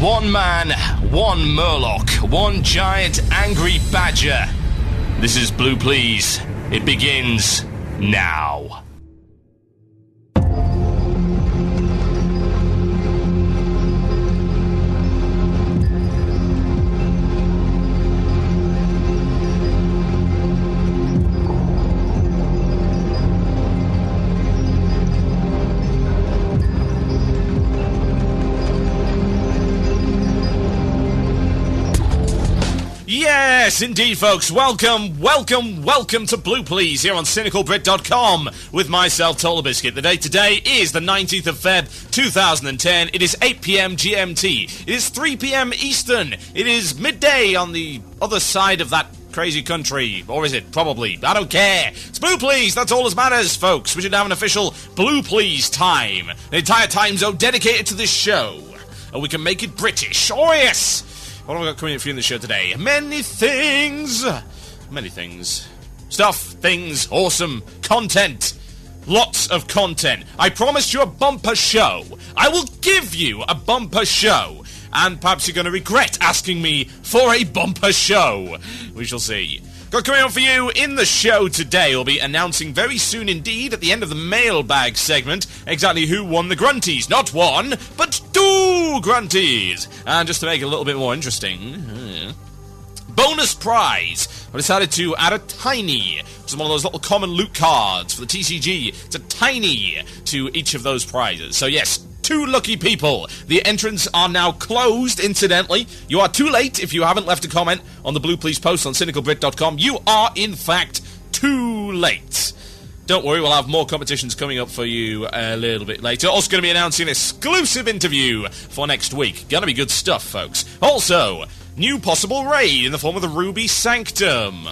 One man, one Murloc, one giant angry badger. This is Blue Please. It begins now. Yes, indeed, folks. Welcome to Blue Please here on CynicalBrit.com with myself, Tolabiscuit. The date today is the 19th of Feb, 2010. It is 8 p.m. GMT. It is 3 p.m. Eastern. It is midday on the other side of that crazy country. Or is it? Probably. I don't care. It's Blue Please. That's all that matters, folks. We should have an official Blue Please time. An entire time zone dedicated to this show. And we can make it British. Oh, yes! What have I got coming in for you in the show today? Many things. Many things. Stuff, things, awesome, content. Lots of content. I promised you a bumper show. I will give you a bumper show. And perhaps you're going to regret asking me for a bumper show. We shall see. Got coming on for you in the show today. We'll be announcing very soon indeed at the end of the mailbag segment exactly who won the Grunties. Not one, but two Grunties. And just to make it a little bit more interesting, bonus prize. I decided to add a tiny, which is one of those little common loot cards for the TCG. It's a tiny to each of those prizes. So yes, two lucky people. The entrants are now closed, incidentally. You are too late if you haven't left a comment on the Blue Please post on CynicalBrit.com. You are, in fact, too late. Don't worry, we'll have more competitions coming up for you a little bit later. Also going to be announcing an exclusive interview for next week. Gonna be good stuff, folks. Also, new possible raid in the form of the Ruby Sanctum.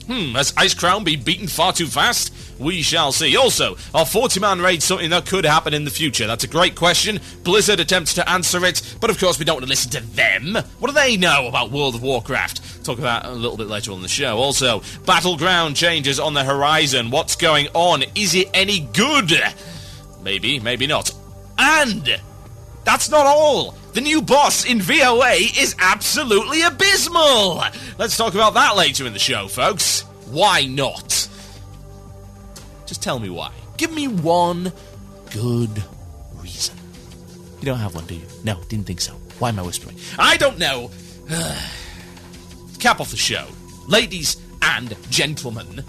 Has Ice Crown been beaten far too fast? We shall see. Also, are 40-man raids something that could happen in the future? That's a great question. Blizzard attempts to answer it, but of course we don't want to listen to them. What do they know about World of Warcraft? Talk about that a little bit later on in the show. Also, Battleground changes on the horizon. What's going on? Is it any good? Maybe, maybe not. And that's not all. The new boss in VOA is absolutely abysmal! Let's talk about that later in the show, folks. Why not? Just tell me why. Give me one good reason. You don't have one, do you? No, didn't think so. Why am I whispering? I don't know. Cap off the show. Ladies and gentlemen,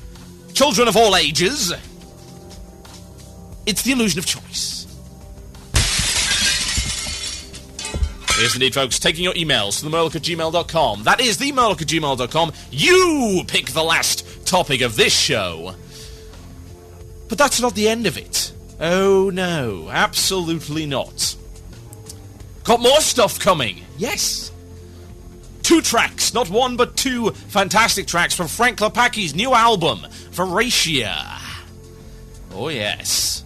children of all ages, it's the illusion of choice. Yes, indeed, folks. Taking your emails to themurloc@gmail.com. That is themurloc@gmail.com. You pick the last topic of this show. But that's not the end of it. Oh, no. Absolutely not. Got more stuff coming. Yes. 2 tracks. Not one, but 2 fantastic tracks from Frank Klepacki's new album, Veracia. Oh, yes.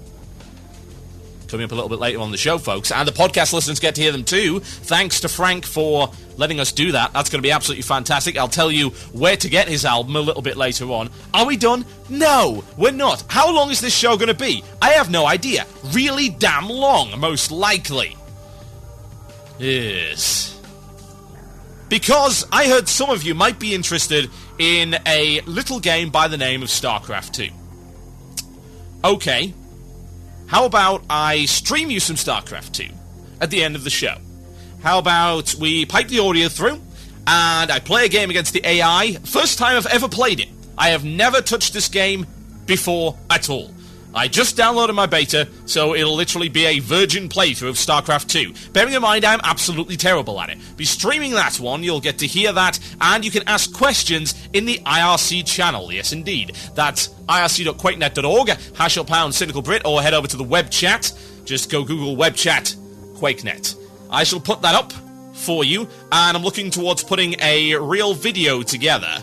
Coming up a little bit later on the show, folks. And the podcast listeners get to hear them too. Thanks to Frank for letting us do that. That's going to be absolutely fantastic. I'll tell you where to get his album a little bit later on. Are we done? No, we're not. How long is this show going to be? I have no idea. Really damn long, most likely. Yes. Because I heard some of you might be interested in a little game by the name of StarCraft 2. Okay. How about I stream you some StarCraft 2 at the end of the show? How about we pipe the audio through, and I play a game against the AI? First time I've ever played it. I have never touched this game before at all. I just downloaded my beta, so it'll literally be a virgin playthrough of StarCraft 2. Bearing in mind I'm absolutely terrible at it. Be streaming that one, you'll get to hear that, and you can ask questions in the IRC channel. Yes, indeed. That's irc.quakenet.org, #CynicalBrit, or head over to the web chat. Just go Google web chat QuakeNet. I shall put that up for you, and I'm looking towards putting a real video together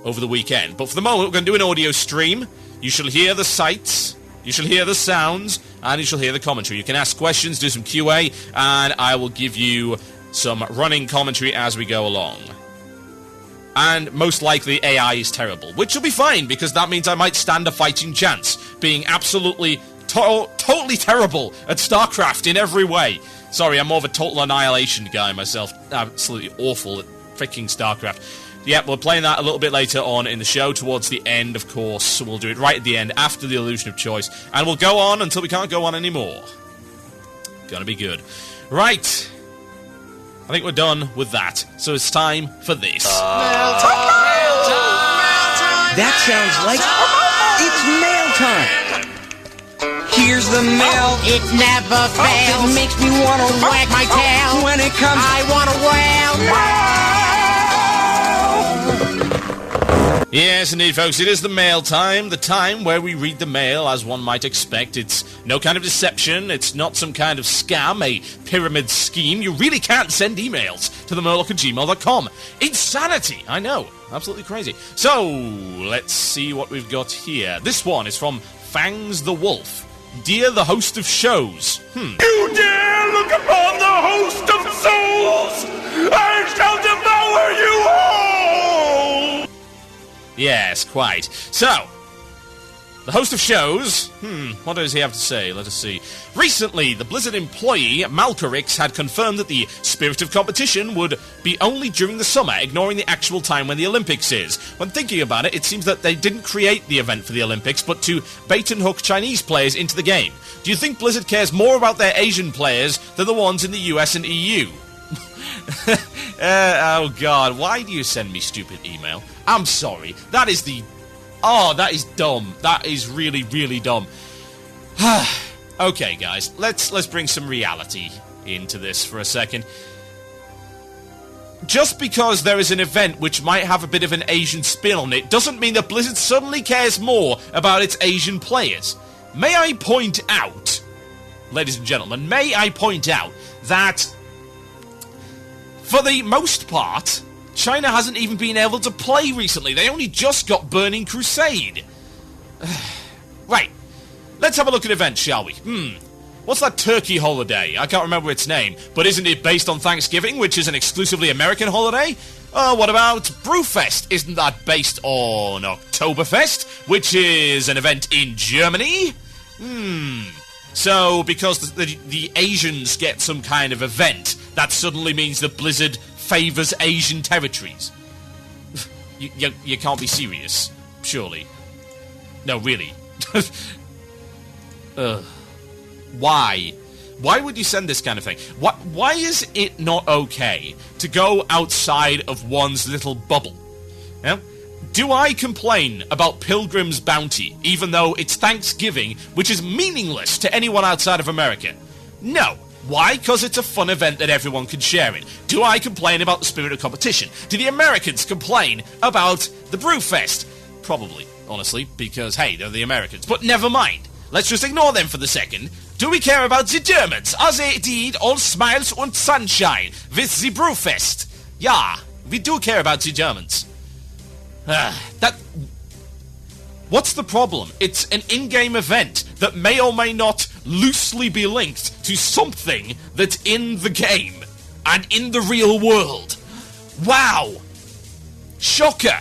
over the weekend. But for the moment, we're going to do an audio stream. You shall hear the sights, you shall hear the sounds, and you shall hear the commentary. You can ask questions, do some QA, and I will give you some running commentary as we go along. And most likely AI is terrible, which will be fine, because that means I might stand a fighting chance, being absolutely totally terrible at StarCraft in every way. Sorry, I'm more of a Total Annihilation guy myself. Absolutely awful at freaking StarCraft. Yep, we're playing that a little bit later on in the show, towards the end, of course. So we'll do it right at the end, after the Illusion of Choice. And we'll go on until we can't go on anymore. Gonna be good. Right. I think we're done with that. So it's time for this. Mail time! That sounds like it's mail time. Here's the mail. It never fails. It makes me want to wag my tail. When it comes, I want to wail. Yes, indeed, folks. It is the mail time. The time where we read the mail as one might expect. It's no kind of deception. It's not some kind of scam, a pyramid scheme. You really can't send emails to themurloc@gmail.com. Insanity! I know. Absolutely crazy. So, let's see what we've got here. This one is from Fangs the Wolf. Dear the host of shows. You dare look upon the host of souls! I shall devour you all! Yes, quite. So, the host of shows, what does he have to say? Let us see. Recently, the Blizzard employee, Malcorix, had confirmed that the spirit of competition would be only during the summer, ignoring the actual time when the Olympics is. When thinking about it, it seems that they didn't create the event for the Olympics, but to bait and hook Chinese players into the game. Do you think Blizzard cares more about their Asian players than the ones in the US and EU? Oh god, why do you send me stupid email? I'm sorry. That is dumb. That is really, really dumb. Okay, guys, let's bring some reality into this for a second. Just because there is an event which might have a bit of an Asian spin on it doesn't mean that Blizzard suddenly cares more about its Asian players. May I point out, ladies and gentlemen, that for the most part, China hasn't even been able to play recently. They only just got Burning Crusade. Right. Let's have a look at events, shall we? What's that turkey holiday? I can't remember its name, but isn't it based on Thanksgiving, which is an exclusively American holiday? What about Brewfest? Isn't that based on Oktoberfest, which is an event in Germany? So, because the Asians get some kind of event, that suddenly means that Blizzard favours Asian territories. You can't be serious, surely. No, really. Why? Why would you send this kind of thing? Why is it not okay to go outside of one's little bubble? Yeah? Do I complain about Pilgrim's Bounty, even though it's Thanksgiving, which is meaningless to anyone outside of America? No. Why? Because it's a fun event that everyone can share in. Do I complain about the spirit of competition? Do the Americans complain about the Brewfest? Probably, honestly, because, hey, they're the Americans. But never mind. Let's just ignore them for the second. Do we care about the Germans? Are they indeed all smiles and sunshine with the Brewfest? Yeah, we do care about the Germans. What's the problem? It's an in-game event that may or may not loosely be linked to something that's in the game and in the real world. Wow! Shocker!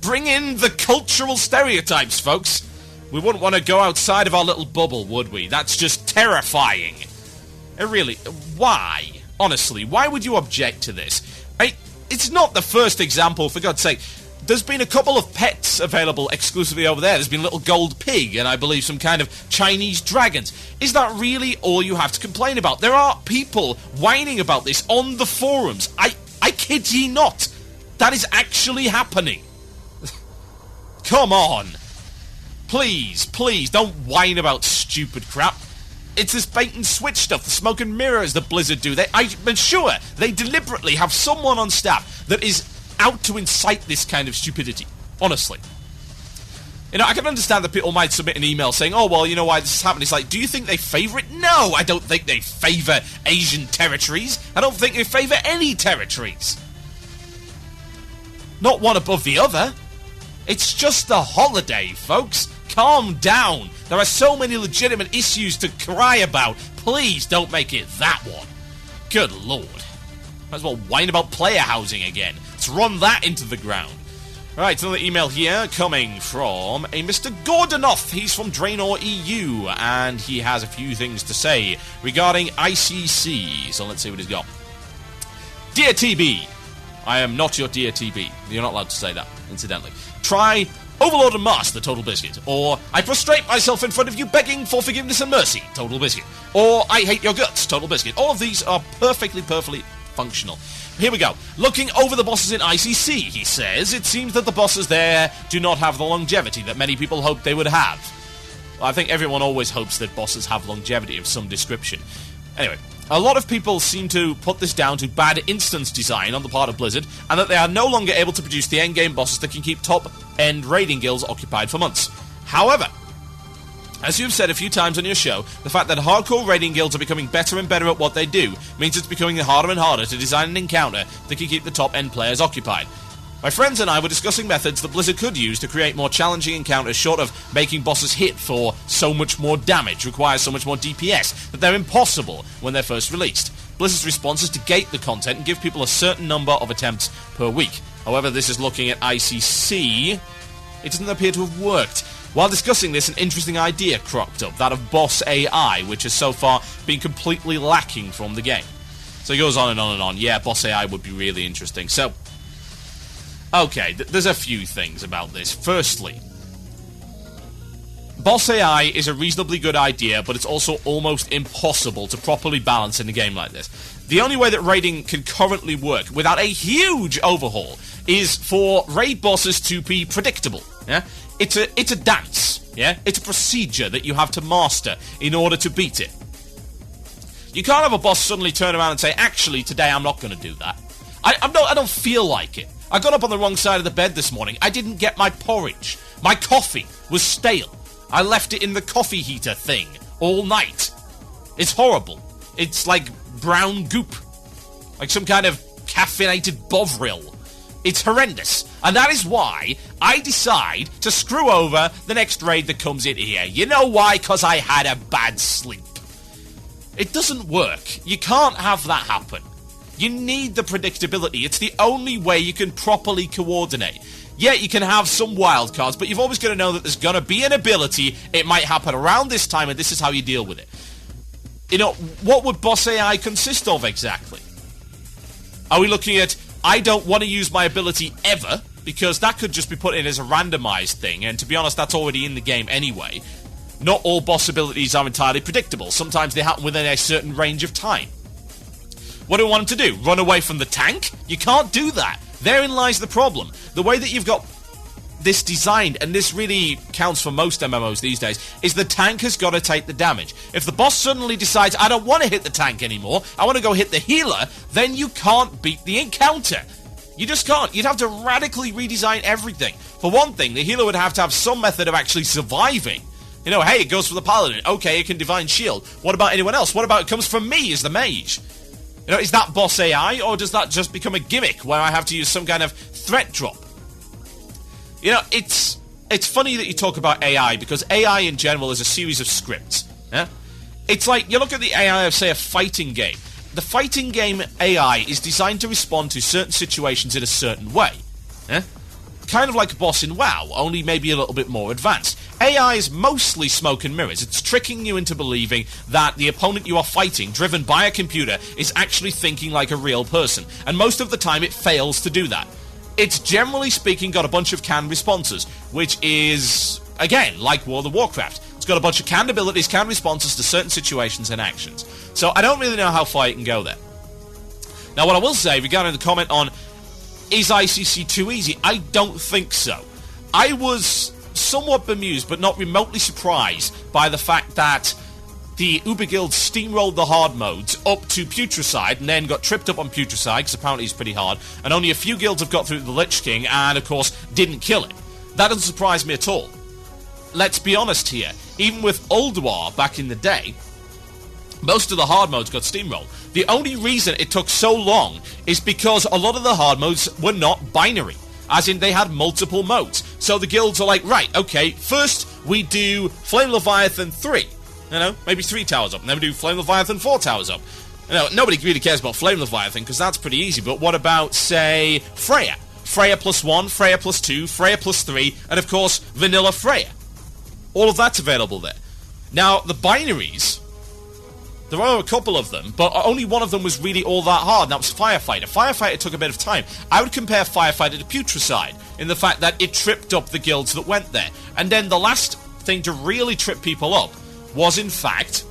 Bring in the cultural stereotypes, folks. We wouldn't want to go outside of our little bubble, would we? That's just terrifying. Really, why? Honestly, why would you object to this? It's not the first example, for God's sake. There's been a couple of pets available exclusively over there. There's been a little gold pig and I believe some kind of Chinese dragons. Is that really all you have to complain about? There are people whining about this on the forums. I kid ye not. That is actually happening. Come on. Please, don't whine about stupid crap. It's this bait and switch stuff, the smoke and mirrors that Blizzard do. I'm sure they deliberately have someone on staff that is out to incite this kind of stupidity. Honestly. You know, I can understand that people might submit an email saying, oh, well, you know why this is happening. It's like, do you think they favour it? No, I don't think they favour Asian territories. I don't think they favour any territories. Not one above the other. It's just a holiday, folks. Calm down. There are so many legitimate issues to cry about. Please don't make it that one. Good lord. Might as well whine about player housing again. Let's run that into the ground. Alright, another email here coming from a Mr. Gordanoff. He's from Draenor EU, and he has a few things to say regarding ICC. So let's see what he's got. Dear TB, I am not your dear TB. You're not allowed to say that, incidentally. Try Overlord and Master, Total Biscuit. Or I prostrate myself in front of you begging for forgiveness and mercy, Total Biscuit. Or I hate your guts, Total Biscuit. All of these are perfectly functional. Here we go. Looking over the bosses in ICC, he says, it seems that the bosses there do not have the longevity that many people hoped they would have. Well, I think everyone always hopes that bosses have longevity of some description. Anyway, a lot of people seem to put this down to bad instance design on the part of Blizzard, and that they are no longer able to produce the endgame bosses that can keep top-end raiding guilds occupied for months. However, as you've said a few times on your show, the fact that hardcore raiding guilds are becoming better and better at what they do means it's becoming harder and harder to design an encounter that can keep the top-end players occupied. My friends and I were discussing methods that Blizzard could use to create more challenging encounters short of making bosses hit for so much more damage, require so much more DPS, that they're impossible when they're first released. Blizzard's response is to gate the content and give people a certain number of attempts per week. However, this is looking at ICC. It doesn't appear to have worked. While discussing this, an interesting idea cropped up, that of Boss AI, which has so far been completely lacking from the game. So he goes on and on and on. Yeah, Boss AI would be really interesting. So, okay, there's a few things about this. Firstly, Boss AI is a reasonably good idea, but it's also almost impossible to properly balance in a game like this. The only way that raiding can currently work without a huge overhaul is for raid bosses to be predictable. Yeah, it's a dance. Yeah, it's a procedure that you have to master in order to beat it. You can't have a boss suddenly turn around and say, "Actually, today I'm not going to do that. I don't feel like it. I got up on the wrong side of the bed this morning. I didn't get my porridge. My coffee was stale. I left it in the coffee heater thing all night. It's horrible. It's like brown goop, like some kind of caffeinated bovril. It's horrendous. And that is why I decide to screw over the next raid that comes in here. You know why? Because I had a bad sleep. It doesn't work. You can't have that happen. You need the predictability. It's the only way you can properly coordinate. Yeah, you can have some wildcards, but you've always got to know that there's going to be an ability. It might happen around this time, and this is how you deal with it. You know, what would Boss AI consist of exactly? Are we looking at, I don't want to use my ability ever, because that could just be put in as a randomized thing, and to be honest, that's already in the game anyway. Not all boss abilities are entirely predictable. Sometimes they happen within a certain range of time. What do we want him to do? Run away from the tank? You can't do that. Therein lies the problem. The way that you've got this designed, and this really counts for most MMOs these days, is the tank has got to take the damage. If the boss suddenly decides, I don't want to hit the tank anymore, I want to go hit the healer, then you can't beat the encounter. You just can't. You'd have to radically redesign everything. For one thing, the healer would have to have some method of actually surviving. You know, hey, it goes for the paladin. Okay, it can divine shield. What about anyone else? What about it comes from me as the mage? You know, is that Boss AI, or does that just become a gimmick where I have to use some kind of threat drop? You know, it's funny that you talk about AI, because AI in general is a series of scripts. Yeah? It's like, you look at the AI of, say, a fighting game. The fighting game AI is designed to respond to certain situations in a certain way. Yeah? Kind of like a boss in WoW, only maybe a little bit more advanced. AI is mostly smoke and mirrors. It's tricking you into believing that the opponent you are fighting, driven by a computer, is actually thinking like a real person. And most of the time it fails to do that. It's generally speaking got a bunch of canned responses, which is, again, like World of Warcraft. It's got a bunch of canned abilities, canned responses to certain situations and actions. So I don't really know how far you can go there. Now, what I will say regarding the comment on, is ICC too easy? I don't think so. I was somewhat bemused, but not remotely surprised by the fact that the Uber Guild steamrolled the hard modes up to Putricide and then got tripped up on Putricide, because apparently he's pretty hard, and only a few guilds have got through the Lich King and, of course, didn't kill him. That doesn't surprise me at all. Let's be honest here. Even with Ulduar back in the day, most of the hard modes got steamrolled. The only reason it took so long is because a lot of the hard modes were not binary. As in, they had multiple modes. So the guilds are like, right, okay, first we do Flame Leviathan 3. You know, maybe 3 towers up. And then we do Flame Leviathan 4 towers up. You know, nobody really cares about Flame Leviathan, because that's pretty easy. But what about, say, Freya? Freya +1, Freya +2, Freya +3, and of course, Vanilla Freya. All of that's available there. Now, the binaries, there are a couple of them, but only one of them was really all that hard, and that was Firefighter. Firefighter took a bit of time. I would compare Firefighter to Putricide, in the fact that it tripped up the guilds that went there. And then the last thing to really trip people up was, in fact,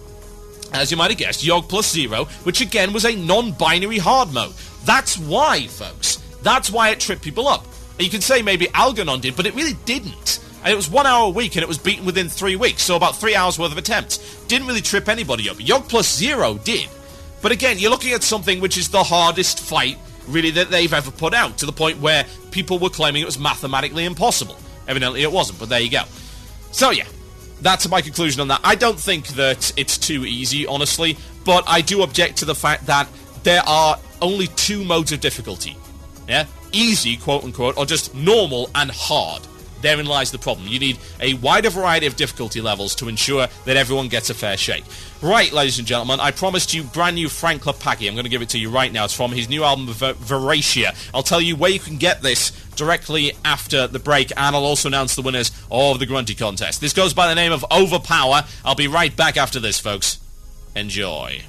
as you might have guessed, Yogg +0, which again was a non-binary hard mode. That's why, folks. That's why it tripped people up. And you can say maybe Algernon did, but it really didn't. And it was 1 hour a week, and it was beaten within 3 weeks, so about 3 hours worth of attempts. Didn't really trip anybody up. Yogg +0 did. But again, you're looking at something which is the hardest fight, really, that they've ever put out, to the point where people were claiming it was mathematically impossible. Evidently it wasn't, but there you go. So yeah, that's my conclusion on that. I don't think that it's too easy, honestly, but I do object to the fact that there are only 2 modes of difficulty. Yeah? Easy, quote-unquote, or just normal and hard. Therein lies the problem. You need a wider variety of difficulty levels to ensure that everyone gets a fair shake. Right, ladies and gentlemen, I promised you brand new Frank Lepaki. I'm going to give it to you right now. It's from his new album, Veracia. I'll tell you where you can get this directly after the break, and I'll also announce the winners of the Grunty contest. This goes by the name of Overpower. I'll be right back after this, folks. Enjoy.